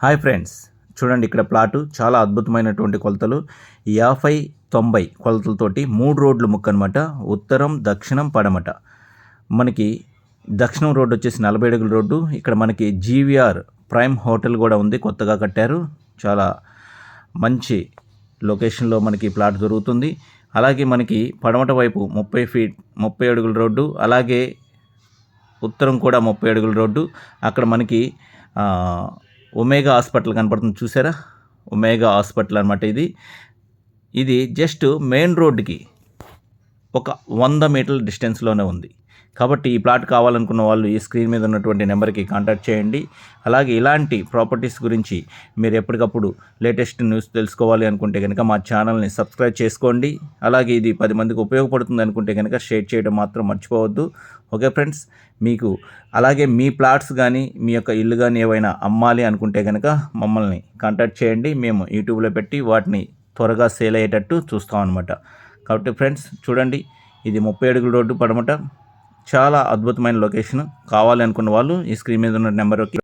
Hi friends, చూడండి ఇక్కడ plot చాలా అద్భుతమైనటువంటి కొలతలు 50-90 కొలతలతోటి 3 రోడ్లు ముక్క అనమాట. ఉత్తరం, దక్షిణం, పడమట. మనకి దక్షిణం రోడ్డు వచ్చేసి 40 అడుగుల రోడ్డు. ఇక్కడ మనకి జీవీఆర్ ప్రైమ్ హోటల్ కూడా ఉంది, కొత్తగా కట్టారు. చాలా మంచి లొకేషన్లో మనకి ప్లాట్ దొరుకుతుంది. అలాగే మనకి పడమట వైపు 30 అడుగుల రోడ్డు, అలాగే ఉత్తరం కూడా 30 అడుగుల రోడ్డు. అక్కడ మనకి ఒమేగా హాస్పిటల్ కనపడుతుంది, చూసారా? ఒమేగా హాస్పిటల్ అనమాట. ఇది జస్ట్ మెయిన్ రోడ్డుకి ఒక 100 మీటర్ల డిస్టెన్స్లోనే ఉంది. కాబట్టి ఈ ప్లాట్ కావాలనుకున్న వాళ్ళు ఈ స్క్రీన్ మీద ఉన్నటువంటి నెంబర్కి కాంటాక్ట్ చేయండి. అలాగే ఇలాంటి ప్రాపర్టీస్ గురించి మీరు ఎప్పటికప్పుడు లేటెస్ట్ న్యూస్ తెలుసుకోవాలి అనుకుంటే కనుక మా ఛానల్ని సబ్స్క్రైబ్ చేసుకోండి. అలాగే ఇది 10 మందికి ఉపయోగపడుతుంది అనుకుంటే కనుక షేర్ చేయడం మాత్రం మర్చిపోవద్దు. ఓకే ఫ్రెండ్స్, మీకు అలాగే మీ ప్లాట్స్ కానీ మీ యొక్క ఇల్లు కానీ ఏవైనా అమ్మాలి అనుకుంటే కనుక మమ్మల్ని కాంటాక్ట్ చేయండి. మేము యూట్యూబ్లో పెట్టి వాటిని త్వరగా సేల్ అయ్యేటట్టు చూస్తాం అనమాట. కాబట్టి ఫ్రెండ్స్ చూడండి, ఇది 30 అడుగుల రోడ్డు పడమట. చాలా అద్భుతమైన లొకేషన్. కావాలి అనుకున్న వాళ్ళు ఈ స్క్రీన్ మీద ఉన్న నెంబర్కి